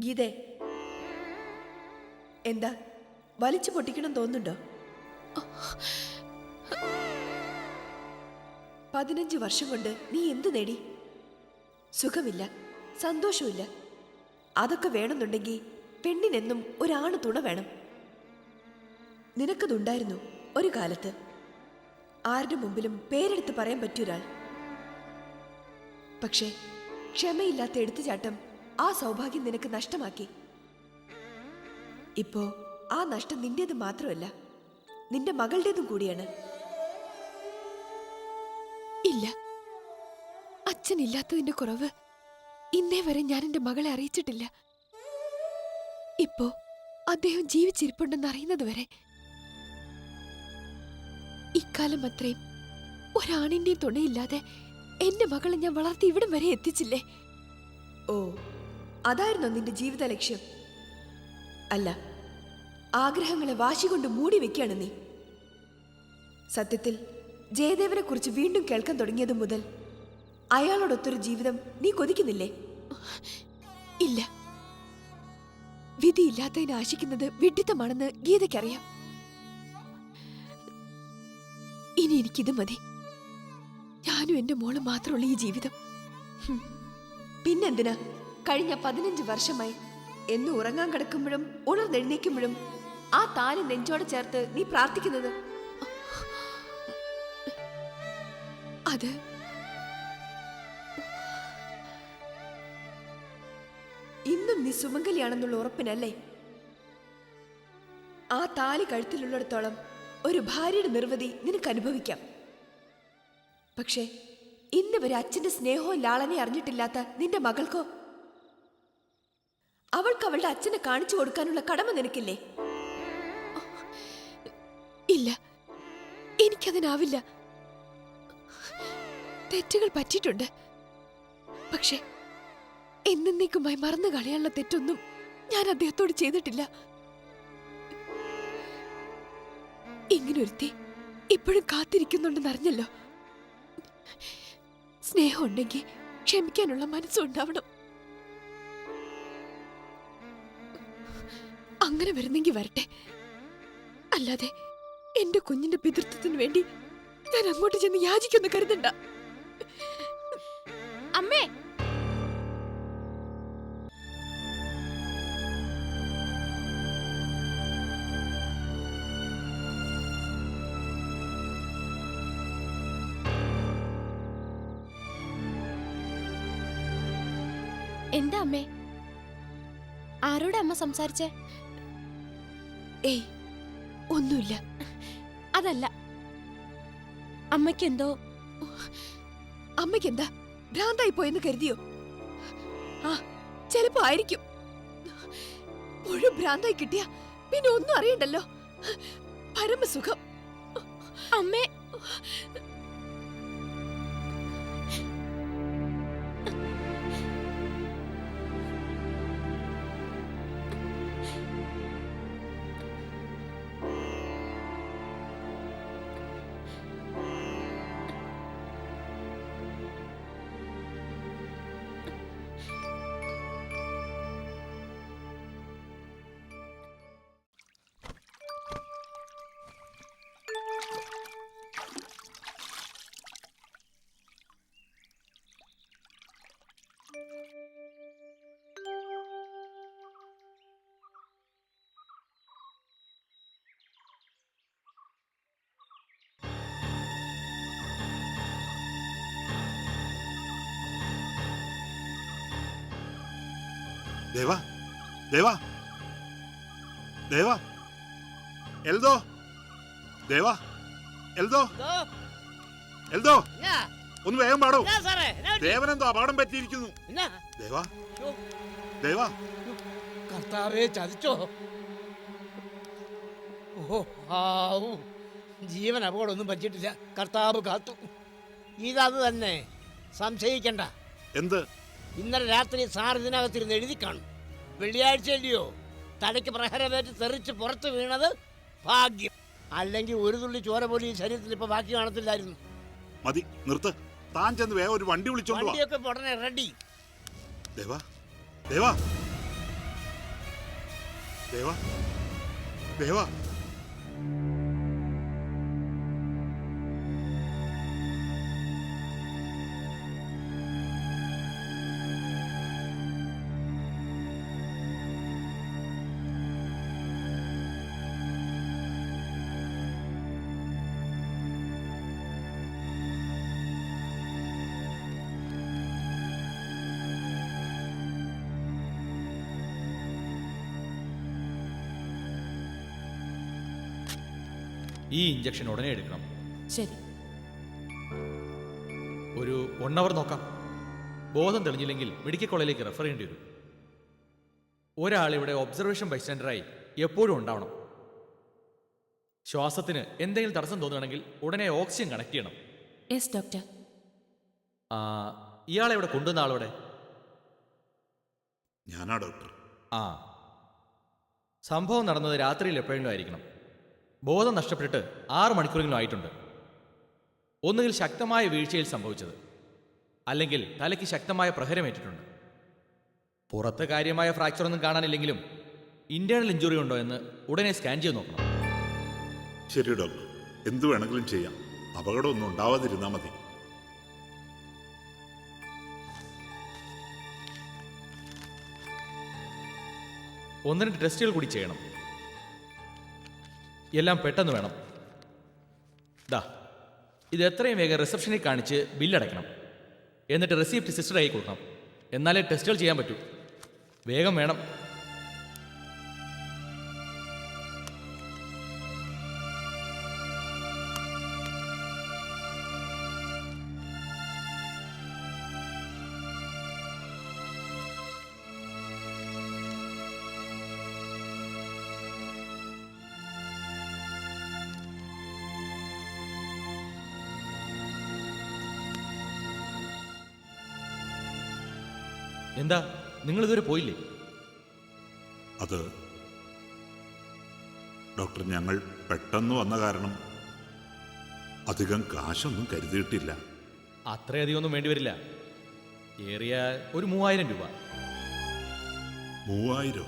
ഗീതേ, എന്താ വലിച്ചു പൊട്ടിക്കണം തോന്നുന്നുണ്ടോ? 15 വർഷം കൊണ്ട് നീ എന്തു നേടി? സുഖമില്ല, സന്തോഷമില്ല. അതൊക്കെ വേണമെന്നുണ്ടെങ്കിൽ പെണ്ണിനെന്നും ഒരാണ് തുണ വേണം. നിനക്കതുണ്ടായിരുന്നു ഒരു കാലത്ത്. ആരുടെ മുമ്പിലും പേരെടുത്ത് പറയാൻ പറ്റിയൊരാൾ. പക്ഷേ ക്ഷമയില്ലാത്ത എടുത്തുചാട്ടം ആ സൗഭാഗ്യം നിനക്ക് നഷ്ടമാക്കി. ഇപ്പോ ആ നഷ്ടം നിന്റേത് മാത്രമല്ല, നിന്റെ മകളുടേതും കൂടിയാണ്. ഇല്ല, അച്ഛനില്ലാത്തതിന്റെ കുറവ് ഇന്നേ വരെ ഞാൻ എന്റെ മകളെ അറിയിച്ചിട്ടില്ല. ഇപ്പോ അദ്ദേഹം ജീവിച്ചിരിപ്പുണ്ടെന്ന് അറിയുന്നത് വരെ ഇക്കാലം അത്രയും ഒരാണിന്റെയും തുണയില്ലാതെ എന്റെ മകളെ ഞാൻ വളർത്തി ഇവിടം വരെ എത്തിച്ചില്ലേ? ഓ, അതായിരുന്നോ നിന്റെ ജീവിത ലക്ഷ്യം? അല്ല, ആഗ്രഹങ്ങളെ വാശി കൊണ്ട് മൂടി വെക്കുകയാണ് നീ. സത്യത്തിൽ ജയദേവനെ കുറിച്ച് വീണ്ടും കേൾക്കാൻ തുടങ്ങിയതു മുതൽ അയാളോടൊത്തൊരു ജീവിതം നീ കൊതിക്കുന്നില്ലേ? ഇല്ല, വിധിയില്ലാത്തതിനെ ആശിക്കുന്നത് വിഡ്ഢിത്തമാണെന്ന് ഗീതയ്ക്കറിയാം. ഇനി എനിക്കിത് മതി. ഞാനും എന്റെ മോളും മാത്രമുള്ള ഈ ജീവിതം. പിന്നെന്തിനാ കഴിഞ്ഞ 15 വർഷമായി എന്നും ഉറങ്ങാൻ കിടക്കുമ്പോഴും ഉണർന്നെഴുന്നേക്കുമ്പോഴും ആ താലി നെഞ്ചോടെ ചേർത്ത് നീ പ്രാർത്ഥിക്കുന്നത്? അത് ഇന്നും നീ സുമംഗലിയാണെന്നുള്ള ഉറപ്പിനല്ലേ? ആ താലി കഴുത്തിലുള്ളിടത്തോളം ഒരു ഭാര്യയുടെ നിർവൃതി നിനക്ക് അനുഭവിക്കാം. പക്ഷേ ഇന്ന് വരെ അച്ഛന്റെ സ്നേഹവും ലാളനെ അറിഞ്ഞിട്ടില്ലാത്ത നിന്റെ മകൾക്കോ? അവൾക്ക് അവളുടെ അച്ഛനെ കാണിച്ചു കൊടുക്കാനുള്ള കടമ നിനക്കില്ലേ? ഇല്ല, എനിക്കതിനാവില്ല. തെറ്റുകൾ പറ്റിയിട്ടുണ്ട്. പക്ഷെ എന്നേക്കുമായി മറന്നു കളയാനുള്ള തെറ്റൊന്നും ഞാൻ അദ്ദേഹത്തോട് ചെയ്തിട്ടില്ല. ഇങ്ങനൊരുത്തി ഇപ്പോഴും കാത്തിരിക്കുന്നുണ്ടെന്നറിഞ്ഞല്ലോ. സ്നേഹം ഉണ്ടെങ്കിൽ ക്ഷമിക്കാനുള്ള മനസ്സുണ്ടാവണം. അങ്ങനെ വരുന്നെങ്കിൽ വരട്ടെ. അല്ലാതെ എന്റെ കുഞ്ഞിന്റെ പിതൃത്വത്തിന് വേണ്ടി ഞാൻ അങ്ങോട്ട് ചെന്ന് യാചിക്കൊന്ന് കരുതണ്ട. അമ്മേ, എന്താ അമ്മേ? ആരോടാ അമ്മ സംസാരിച്ചേ? ഏയ്, ഒന്നുമില്ല. അതല്ല, അമ്മയ്ക്കെന്തോ. അമ്മയ്ക്കെന്താ ഭ്രാന്തായി പോയെന്ന് കരുതിയോ? ആ, ചിലപ്പോ ആയിരിക്കും. മുഴുവൻ ഭ്രാന്തായി കിട്ടിയ പിന്നെ ഒന്നും അറിയണ്ടല്ലോ. പരമസുഖം. അമ്മേ, ദേവാ, ദേവാ, ദേവാ, എൽദോ, ദേവാ, എൽദോ, എൽദോ, ഒന്ന് വേഗം പാടൂ. ദേവനെന്തോ അപകടം പറ്റിയിരിക്കുന്നു. ദേവാ, ദേവാ. കർത്താവേ, ചതിച്ചോ? ഓ, ആവൂ, ജീവൻ അപകടമൊന്നും പറ്റിയിട്ടില്ല. കർത്താവ് കാത്തു. ഇതത് തന്നെ, സംശയിക്കണ്ട. എന്ത്? ഇന്നലെ രാത്രി സാർ ഇതിനകത്തിരുന്ന് എഴുതി കാണും. വെള്ളിയാഴ്ച അല്ലയോ തലയ്ക്ക് പ്രഹരമേറ്റ് തെറിച്ച് പുറത്ത് വീണത്? ഭാഗ്യം. അല്ലെങ്കിൽ ഒരു തുള്ളി ചോര പോലും ഈ ശരീരത്തിൽ ഇപ്പൊ ബാക്കി കാണത്തില്ലായിരുന്നു. മതി, നിർത്ത്. താൻ ചെന്ന് വേഗം ഒരു വണ്ടി വിളിച്ചോണ്ട് വാ. വണ്ടിയൊക്കെ ഉടനെ റെഡി. ദേവാ, ദേവാ, ദേവാ ദേവാ ഈ ഇഞ്ചക്ഷൻ ഉടനെ എടുക്കണം. ശരി. ഒരു 1 അവർ നോക്കാം. ബോധം തെളിഞ്ഞില്ലെങ്കിൽ മെഡിക്കൽ കോളേജിലേക്ക് റെഫർ ചെയ്യേണ്ടി വരും. ഒരാൾ ഇവിടെ ഒബ്സർവേഷൻ ബൈസ്റ്റാൻഡറായി എപ്പോഴും ഉണ്ടാവണം. ശ്വാസത്തിന് എന്തെങ്കിലും തടസ്സം തോന്നുകയാണെങ്കിൽ ഉടനെ ഓക്സിജൻ കണക്ട് ചെയ്യണം. Yes doctor. ഇയാളെ ഇവിടെ കൊണ്ടുവന്ന ആളോടെ? ഞാനാ ഡോക്ടർ. ആ, സംഭവം നടന്നത് രാത്രിയിൽ എപ്പോഴെങ്കിലും ആയിരിക്കണം. ബോധം നഷ്ടപ്പെട്ടിട്ട് 6 മണിക്കൂറെങ്കിലും ആയിട്ടുണ്ട്. ഒന്നുകിൽ ശക്തമായ വീഴ്ചയിൽ സംഭവിച്ചത്, അല്ലെങ്കിൽ തലയ്ക്ക് ശക്തമായ പ്രഹരമേറ്റിട്ടുണ്ട്. പുറത്ത് കാര്യമായ ഫ്രാക്ചർ ഒന്നും കാണാനില്ലെങ്കിലും ഇന്റേണൽ ഇഞ്ചുറി ഉണ്ടോ എന്ന് ഉടനെ സ്കാൻ ചെയ്ത് നോക്കണം. ശരി ഡോക്ടർ, എന്തു വേണമെങ്കിലും ചെയ്യാം. അപകടമൊന്നും ഉണ്ടാവാതിരുന്നാൽ മതി. ഒന്ന് 2 ടെസ്റ്റുകൾ കൂടി ചെയ്യണം. എല്ലാം പെട്ടെന്ന് വേണം. ദാ, ഇത് എത്രയും വേഗം റിസപ്ഷനിൽ കാണിച്ച് ബില്ലടയ്ക്കണം. എന്നിട്ട് റെസിപ്റ്റ് സിസ്റ്ററായി കൊടുക്കണം. എന്നാലേ ടെസ്റ്റുകൾ ചെയ്യാൻ പറ്റൂ. വേഗം വേണം. എന്താ, നിങ്ങൾ ഇതുവരെ പോയില്ലേ? അത് ഡോക്ടർ, ഞങ്ങൾ പെട്ടെന്ന് വന്ന കാരണം അധികം കാശൊന്നും കരുതിയിട്ടില്ല. അത്രയധികം ഒന്നും വേണ്ടിവരില്ല. ഏറിയ ഒരു 3000 രൂപ. 3000?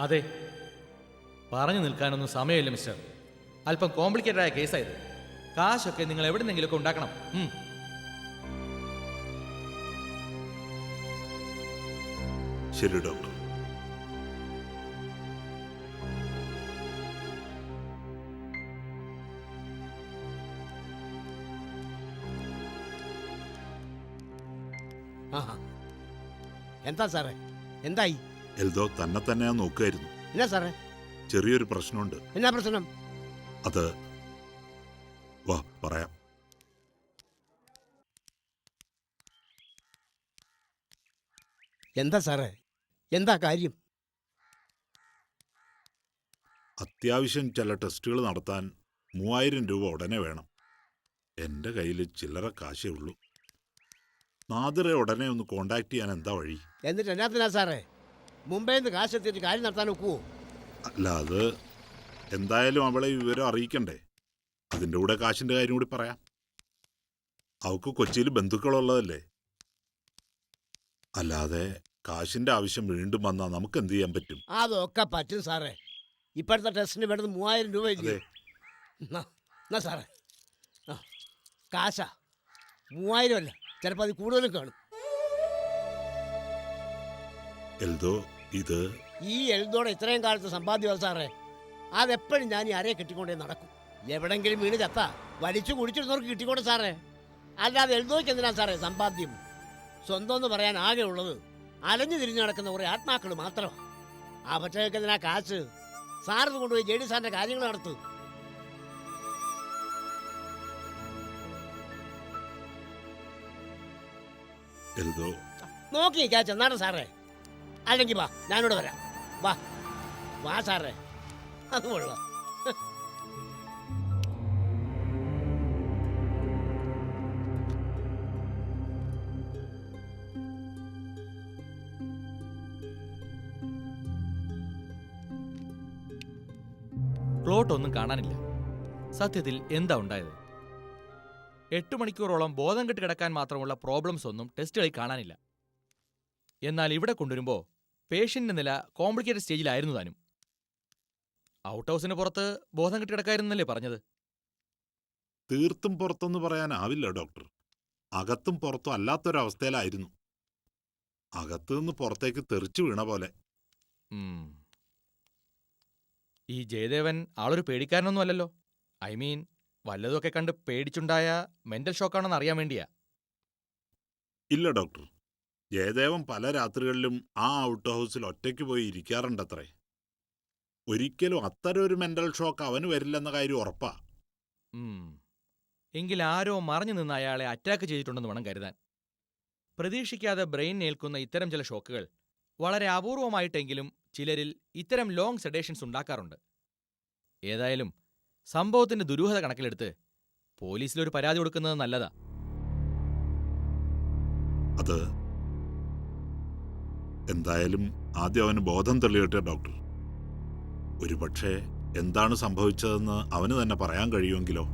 അതെ, പറഞ്ഞു നിൽക്കാനൊന്നും സമയമില്ല മിസ്റ്റർ. അല്പം കോംപ്ലിക്കേറ്റഡ് ആയ കേസായത്. കാശൊക്കെ നിങ്ങൾ എവിടെന്നെങ്കിലുമൊക്കെ ഉണ്ടാക്കണം. ശരി ഡോക്ടർ. ആഹാ, എന്താ സാറേ, എന്തായി? എൽദോ തന്നെ തന്നെയാ നോക്കുമായിരുന്നു. എന്നാ സാറേ? ചെറിയൊരു പ്രശ്നമുണ്ട്. എന്നാ പ്രശ്നം? അത് വാ പറയാം. എന്താ സാറേ, എന്താ കാര്യം? അത്യാവശ്യം ചില ടെസ്റ്റുകൾ നടത്താൻ 3000 രൂപ ഉടനെ വേണം. എൻ്റെ കയ്യിൽ ചില്ലറ കാശേ ഉള്ളൂ. നാദിറെ ഉടനെ ഒന്ന് കോണ്ടാക്ട് ചെയ്യാൻ എന്താ വഴി? എന്നിട്ട് എന്നാത്തിനാ സാറേ മുംബൈയിൽ നിന്ന് കാശ് എത്തിയിട്ട് കാര്യം നടത്താൻ ഒക്കുവോ? അല്ല, അത് എന്തായാലും അവളെ ഈ വിവരം അറിയിക്കണ്ടേ. അതിൻ്റെ കൂടെ കാശിൻ്റെ കാര്യം കൂടി പറയാം. അവൾക്ക് കൊച്ചിയിൽ ബന്ധുക്കളുള്ളതല്ലേ. അല്ലാതെ കാശിൻ്റെ ആവശ്യം വീണ്ടും വന്നാൽ നമുക്ക് എന്ത് ചെയ്യാൻ പറ്റും? അതൊക്കെ പറ്റും സാറേ. ഇപ്പോഴത്തെ ടെസ്റ്റിന് വേണ്ടത് 3000 രൂപ ഇല്ലേ? എന്നാ സാറേ, ആ കാശാ 3000 അല്ല, ചിലപ്പോൾ അത് കൂടുതലും കാണും. എൽദോ, ഇത് ഈ എൽദോടെ ഇത്രയും കാലത്ത് സമ്പാദ്യം സാറേ. അതെപ്പോഴും ഞാൻ ഈ അരയെ കെട്ടിക്കൊണ്ടേ നടക്കും. എവിടെങ്കിലും വീണ് ചത്ത വലിച്ചു കുടിച്ചിരുന്നവർക്ക് കിട്ടിക്കോട്ടെ സാറേ. അല്ലാതെ എൽദോയ്ക്ക് എന്തിനാ സാറേ സമ്പാദ്യം? സ്വന്തം എന്ന് പറയാൻ ആകെ ഉള്ളത് അലഞ്ഞു തിരിഞ്ഞു നടക്കുന്ന കുറേ ആത്മാക്കൾ മാത്രമാണ്. അവറ്റൊക്കെ എന്തിനാ കാശ്? സാറിന് കൊണ്ടുപോയി ജെ ഡി സാറിന്റെ കാര്യങ്ങൾ നടത്തു. എൽദോ, നോക്കി നിൽക്കാ ചെന്നാണ് സാറേ. അല്ലെങ്കിൽ വാ, ഞാനിവിടെ വരാം. വാ വാ സാറേ, അത് കൊള്ളാം. പ്ലോട്ട് ഒന്നും കാണാനില്ല. സത്യത്തിൽ എന്താ ഉണ്ടായത്? 8 മണിക്കൂറോളം ബോധം കെട്ട് കിടക്കാൻ മാത്രമുള്ള പ്രോബ്ലംസ് ഒന്നും ടെസ്റ്റുകളിൽ കാണാനില്ല. എന്നാൽ ഇവിടെ കൊണ്ടുവരുമ്പോൾ പേഷ്യന്റിന്റെ നില കോംപ്ലിക്കേറ്റഡ് സ്റ്റേജിലായിരുന്നു താനും. ഔട്ട് ഹൗസിന് പുറത്ത് ബോധം കെട്ടി കിടക്കായിരുന്നല്ലേ പറഞ്ഞത്? തീർത്തും പുറത്തൊന്ന് പറയാനാവില്ല ഡോക്ടർ. അകത്തും പുറത്തും അല്ലാത്തൊരവസ്ഥയിലായിരുന്നു. അകത്തുനിന്ന് പുറത്തേക്ക് തെറിച്ചു വീണ പോലെ. ഉം. ഈ ജയദേവൻ ആളൊരു പേടിക്കാരനൊന്നും അല്ലല്ലോ. ഐ മീൻ, വല്ലതൊക്കെ കണ്ട് പേടിച്ചുണ്ടായ മെന്റൽ ഷോക്കാണെന്ന് അറിയാൻ വേണ്ടിയാ. ഇല്ല ഡോക്ടർ, ജയദേവൻ പല രാത്രികളിലും ആ ഔട്ട് ഹൗസിൽ ഒറ്റയ്ക്ക് പോയി ഇരിക്കാറുണ്ടത്രേ. ഒരിക്കലും അത്തരം ഒരു മെന്റൽ ഷോക്ക് അവന് വരില്ലെന്ന കാര്യം ഉറപ്പാ. ഉം. എങ്കിൽ ആരോ മറഞ്ഞു നിന്ന് അയാളെ അറ്റാക്ക് ചെയ്തിട്ടുണ്ടെന്ന് വേണം കരുതാൻ. പ്രതീക്ഷിക്കാതെ ബ്രെയിൻ ഏൽക്കുന്ന ഇത്തരം ചില ഷോക്കുകൾ വളരെ അപൂർവമായിട്ടെങ്കിലും ചിലരിൽ ഇത്തരം ലോങ് സെഡേഷൻസ് ഉണ്ടാക്കാറുണ്ട്. ഏതായാലും സംഭവത്തിന്റെ ദുരൂഹത കണക്കിലെടുത്ത് പോലീസിലൊരു പരാതി കൊടുക്കുന്നത് നല്ലതാ. അത് എന്തായാലും ആദ്യം അവന് ബോധം തെളിയട്ടെ ഡോക്ടർ. ഒരുപക്ഷെ എന്താണ് സംഭവിച്ചതെന്ന് അവന് തന്നെ പറയാൻ കഴിയുമെങ്കിലോ.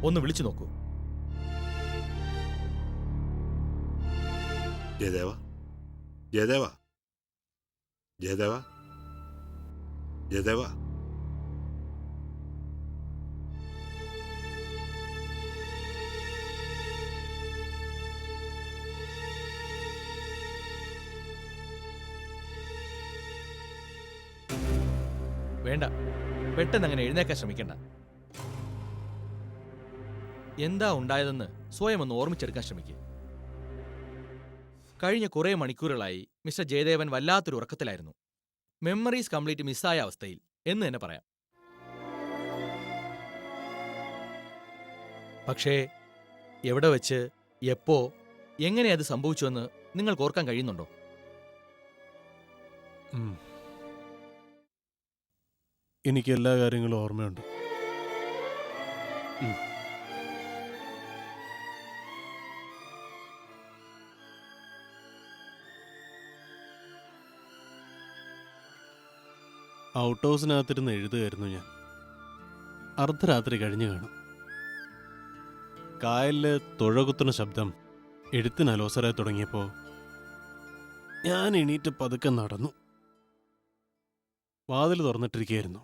ഒന്ന് വിളിച്ചു നോക്കൂ. ജയദേവ, ജയദേവ, ജയദേവ, ജയദേവ. വേണ്ട, പെട്ടെന്ന് അങ്ങനെ എഴുന്നേക്കാൻ ശ്രമിക്കണ്ട. എന്താ ഉണ്ടായതെന്ന് സ്വയം ഒന്ന് ഓർമ്മിച്ചെടുക്കാൻ ശ്രമിക്കുക. കഴിഞ്ഞ കുറേ മണിക്കൂറുകളായി മിസ്റ്റർ ജയദേവൻ വല്ലാത്തൊരു ഉറക്കത്തിലായിരുന്നു. മെമ്മറീസ് കംപ്ലീറ്റ് മിസ്സായ അവസ്ഥയിൽ എന്ന് തന്നെ പറയാം. പക്ഷേ എവിടെ വെച്ച്, എപ്പോ, എങ്ങനെ അത് സംഭവിച്ചുവെന്ന് നിങ്ങൾക്ക് ഓർക്കാൻ കഴിയുന്നുണ്ടോ? എനിക്ക് എല്ലാ കാര്യങ്ങളും ഓർമ്മയുണ്ട്. ഔട്ട് ഹൗസിനകത്തിരുന്ന് എഴുതുകയായിരുന്നു ഞാൻ. അർദ്ധരാത്രി കഴിഞ്ഞു കാണും. കായലില് തുഴകുത്തുന്ന ശബ്ദം എഴുത്തിന് അലോസരായി തുടങ്ങിയപ്പോൾ ഞാൻ എണീറ്റ് പതുക്കെ നടന്നു. വാതിൽ തുറന്നിട്ടിരിക്കുകയായിരുന്നു.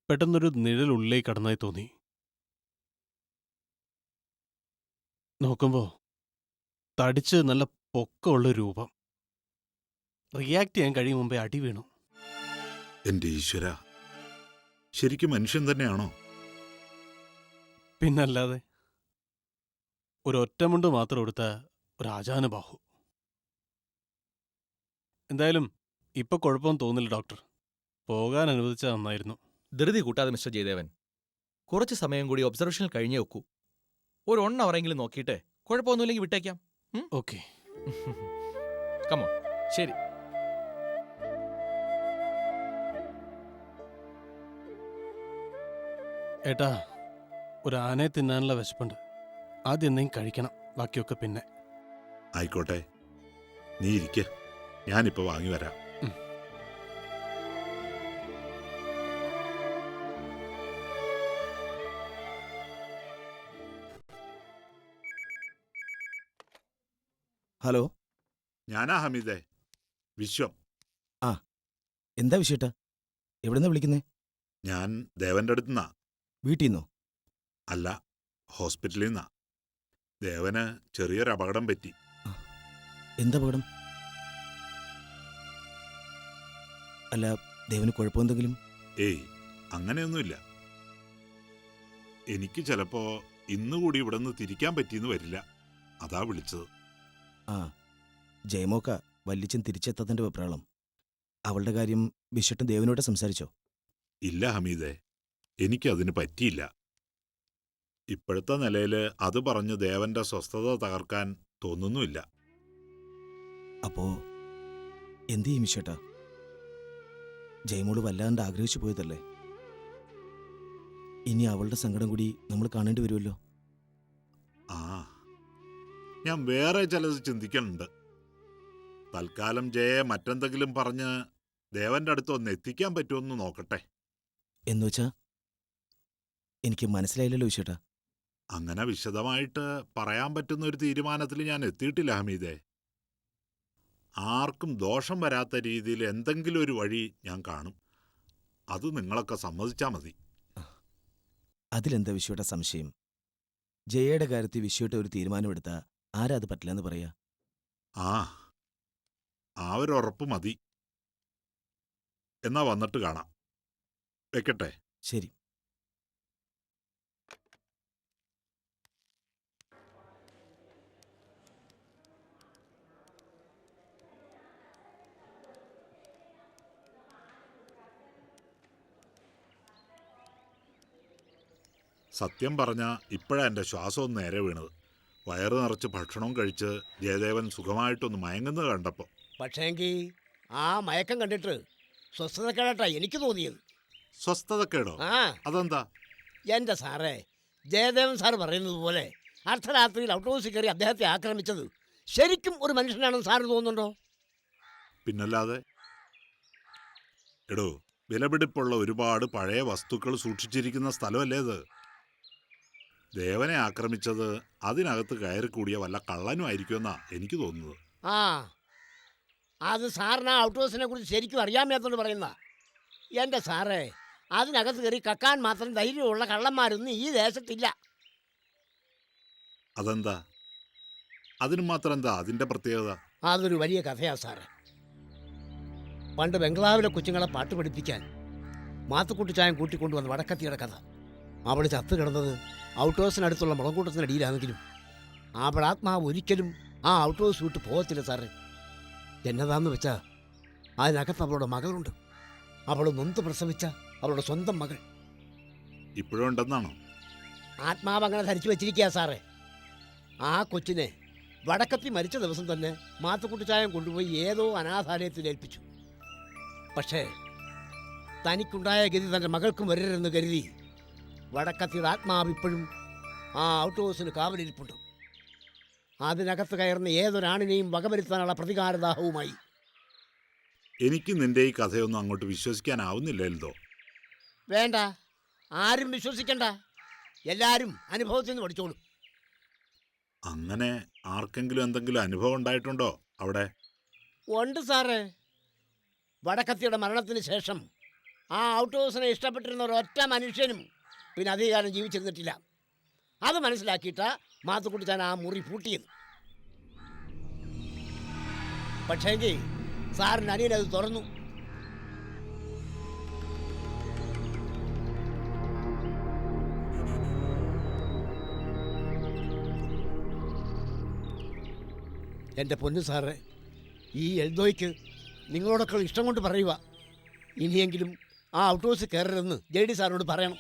പെട്ടെന്നൊരു നിഴൽ ഉള്ളിലേക്ക് കടന്നായി തോന്നി. നോക്കുമ്പോ തടിച്ച് നല്ല പൊക്കമുള്ള രൂപം. റിയാക്ട് ചെയ്യാൻ കഴിയും മുമ്പേ അടി വീണു. എന്റെ ഈശ്വര, ശരിക്കും മനുഷ്യൻ തന്നെയാണോ? പിന്നല്ലാതെ. ഒരൊറ്റമുണ്ട് മാത്രം എടുത്ത ഒരു ആചാനുബാഹു. എന്തായാലും ഇപ്പൊ കുഴപ്പമൊന്നും തോന്നില്ല ഡോക്ടർ. പോകാൻ അനുവദിച്ചാൽ നന്നായിരുന്നു. ധൃതി കൂട്ടാതെ മിസ്റ്റർ ജയദേവൻ, കുറച്ച് സമയം കൂടി ഒബ്സർവേഷനിൽ കഴിഞ്ഞേ വെക്കൂ. ഒരു 1 അവറെങ്കിലും നോക്കിയിട്ട് കുഴപ്പമൊന്നുമില്ലെങ്കിൽ വിട്ടേക്കാം. ഓക്കെ. കമോ, ശരി. ഏട്ടാ, ഒരു ആനയെ തിന്നാനുള്ള വിശപ്പുണ്ട്. ആദ്യം എന്തെങ്കിലും കഴിക്കണം, ബാക്കിയൊക്കെ പിന്നെ. ആയിക്കോട്ടെ, നീ ഇരിക്ക, ഞാനിപ്പോ വാങ്ങി വരാം. ഹലോ, ഞാനാ ഹമീദേ, വിശ്വം. എന്താ വിഷയട്ടാ? എവിടെന്നാ വിളിക്കുന്നേ? ഞാൻ ദേവന്റെ അടുത്തുനിന്നാ. വീട്ടിൽ നിന്നോ? അല്ല, ഹോസ്പിറ്റലിൽ നിന്നാ. ദേവന് ചെറിയൊരു അപകടം പറ്റി. എന്താ അപകടം? അല്ല, ദേവന് കുഴപ്പമെന്തെങ്കിലും? ഏയ്, അങ്ങനെയൊന്നുമില്ല. എനിക്ക് ചിലപ്പോ ഇന്നുകൂടി ഇവിടെ നിന്ന് തിരിക്കാൻ പറ്റിയെന്ന് വരില്ല. അതാ വിളിച്ചത്. ആ, ജയമോക്ക വല്ലിച്ചൻ തിരിച്ചെത്താത്തതിന്റെ വെപ്രാളം. അവളുടെ കാര്യം ബിഷട്ടും ദേവനോട് സംസാരിച്ചോ? ഇല്ല ഹമീദേ, എനിക്കതിന് പറ്റിയില്ല. ഇപ്പോഴത്തെ നിലയിൽ അത് പറഞ്ഞ് ദേവന്റെ സ്വസ്ഥത തകർക്കാൻ തോന്നുന്നുമില്ല. അപ്പോ എന്ത് ചെയ്യും ബിഷട്ടാ? ജയമോള് വല്ലാണ്ട് ആഗ്രഹിച്ചു പോയതല്ലേ. ഇനി അവളുടെ സങ്കടം കൂടി നമ്മൾ കാണേണ്ടി വരുമല്ലോ. ആ, ഞാൻ വേറെ ചിലത് ചിന്തിക്കുന്നുണ്ട്. തൽക്കാലം ജയെ മറ്റെന്തെങ്കിലും പറഞ്ഞ് ദേവന്റെ അടുത്ത് ഒന്ന് എത്തിക്കാൻ പറ്റുമെന്ന് നോക്കട്ടെ. എന്നുവെച്ചാ എനിക്ക് മനസ്സിലായില്ലല്ലോ വിഷേട്ടാ. അങ്ങനെ വിശദമായിട്ട് പറയാൻ പറ്റുന്ന ഒരു തീരുമാനത്തിൽ ഞാൻ എത്തിയിട്ടില്ല ഹമീദേ. ആർക്കും ദോഷം വരാത്ത രീതിയിൽ എന്തെങ്കിലും ഒരു വഴി ഞാൻ കാണും. അത് നിങ്ങളൊക്കെ സമ്മതിച്ചാൽ മതി. അതിലെന്താ വിശ്വയുടെ സംശയം? ജയയുടെ കാര്യത്തിൽ വിശ്വയുടെ ഒരു തീരുമാനമെടുത്താ ആരാ അത് പറ്റില്ലെന്ന് പറയാ? ആ ഒരു ഉറപ്പ് മതി. എന്നാ വന്നിട്ട് കാണാം. വെക്കട്ടെ. ശരി. സത്യം പറഞ്ഞ ഇപ്പോഴാ എൻ്റെ ശ്വാസം ഒന്ന് നേരെ വീണത്. വയറ് നിറച്ച് ഭക്ഷണവും കഴിച്ച് ജയദേവൻ സുഖമായിട്ടൊന്ന് മയങ്ങുന്നത് കണ്ടപ്പോൾ. പക്ഷേങ്കിൽ ആ മയക്കം കണ്ടിട്ട് സ്വസ്ഥതക്കേടാ എനിക്ക് തോന്നിയത്. സ്വസ്ഥതക്കേടോ? അതെന്താ? എൻ്റെ സാറേ, ജയദേവൻ സാർ പറയുന്നത് പോലെ അർദ്ധരാത്രിയിൽ ഔട്ട് ഹൗസിൽ കയറി അദ്ദേഹത്തെ ആക്രമിച്ചത് ശരിക്കും ഒരു മനുഷ്യനാണെന്ന് സാറിന് തോന്നുന്നുണ്ടോ? പിന്നല്ലാതെ. എടോ, വിലപിടിപ്പുള്ള ഒരുപാട് പഴയ വസ്തുക്കൾ സൂക്ഷിച്ചിരിക്കുന്ന സ്ഥലമല്ലേ ഇത്? ദേവനെ ആക്രമിച്ചത് അതിനകത്ത് കയറിക്കൂടിയ വല്ല കള്ളനും ആയിരിക്കുമെന്നാ എനിക്ക് തോന്നുന്നത്. അത് സാറിന് ആ ഔട്ട് ഹൗസിനെ കുറിച്ച് ശരിക്കും അറിയാൻ മേത്തോണ്ട് പറയുന്ന. എൻ്റെ സാറേ, അതിനകത്ത് കയറി കക്കാൻ മാത്രം ധൈര്യമുള്ള കള്ളന്മാരൊന്നും ഈ ദേശത്തില്ല. അതെന്താ? അതിന് മാത്രം എന്താ അതിൻ്റെ പ്രത്യേകത? അതൊരു വലിയ കഥയാണ് സാറേ. പണ്ട് ബംഗ്ലാവിലെ കൊച്ചുങ്ങളെ പാട്ട് പഠിപ്പിക്കാൻ മാത്തുക്കുട്ടിച്ചായം കൂട്ടിക്കൊണ്ടുവന്ന വടക്കത്തിയുടെ കഥ. അവൾ ചത്തു കിടന്നത് ഔട്ട് ഹൗസിനടുത്തുള്ള മുളങ്കൂട്ടത്തിനടിയിലാണെങ്കിലും അവൾ ആത്മാവ് ഒരിക്കലും ആ ഔട്ട് ഹൗസ് വിട്ട് പോകത്തില്ല സാറേ. എന്നതാന്ന് വെച്ചാൽ അതിനകത്ത് അവളുടെ മകളുണ്ട്. അവൾ നൊന്ത് പ്രസവിച്ച അവളുടെ സ്വന്തം മകൾ. ഇപ്പോഴും ഉണ്ടെന്നാണോ? ആത്മാവ് അങ്ങനെ ധരിച്ചു വെച്ചിരിക്കുക സാറേ. ആ കൊച്ചിനെ വടക്കത്തി മരിച്ച ദിവസം തന്നെ മാത്തുക്കുട്ടിച്ചായം കൊണ്ടുപോയി ഏതോ അനാഥാലയത്തിൽ ഏൽപ്പിച്ചു. പക്ഷേ തനിക്കുണ്ടായ ഗതി തൻ്റെ മകൾക്കും വരരുതെന്ന് കരുതി വടക്കത്തിയുടെ ആത്മാവ് ഇപ്പോഴും ആ ഔട്ട് ഹൗസിന് കാവലിരിപ്പുണ്ട്. അതിനകത്ത് കയറുന്ന ഏതൊരാണിനെയും വകവരുത്താനുള്ള പ്രതികാരദാഹവുമായി. എനിക്ക് നിന്റെ ഈ കഥയൊന്നും അങ്ങോട്ട് വിശ്വസിക്കാനാവുന്നില്ല എൽദോ. വേണ്ട, ആരും വിശ്വസിക്കണ്ട. എല്ലാവരും അനുഭവത്തിൽ നിന്ന് പഠിച്ചോളൂ. അങ്ങനെ ആർക്കെങ്കിലും എന്തെങ്കിലും അനുഭവം ഉണ്ടായിട്ടുണ്ടോ അവിടെ? ഉണ്ട് സാറേ. വടക്കത്തിയുടെ മരണത്തിന് ശേഷം ആ ഔട്ട് ഹൗസിനെ ഇഷ്ടപ്പെട്ടിരുന്ന ഒരൊറ്റ മനുഷ്യനും പിന്നെ അധികാരം ജീവിച്ചിരുന്നിട്ടില്ല. അത് മനസ്സിലാക്കിയിട്ടാ മാത്തുക്കുട്ടിച്ചാൻ ആ മുറി പൂട്ടിയത്. പക്ഷേങ്കിൽ സാറിന് അനിയനത് തുറന്നു. എൻ്റെ പൊന്നു സാറേ, ഈ എൽദോയ്ക്ക് നിങ്ങളോടൊക്കെ ഇഷ്ടം കൊണ്ട് പറയുക. ഇനിയെങ്കിലും ആ ഔട്ട് ഹൗസിൽ കയറരുതെന്ന് JD സാറിനോട് പറയണം.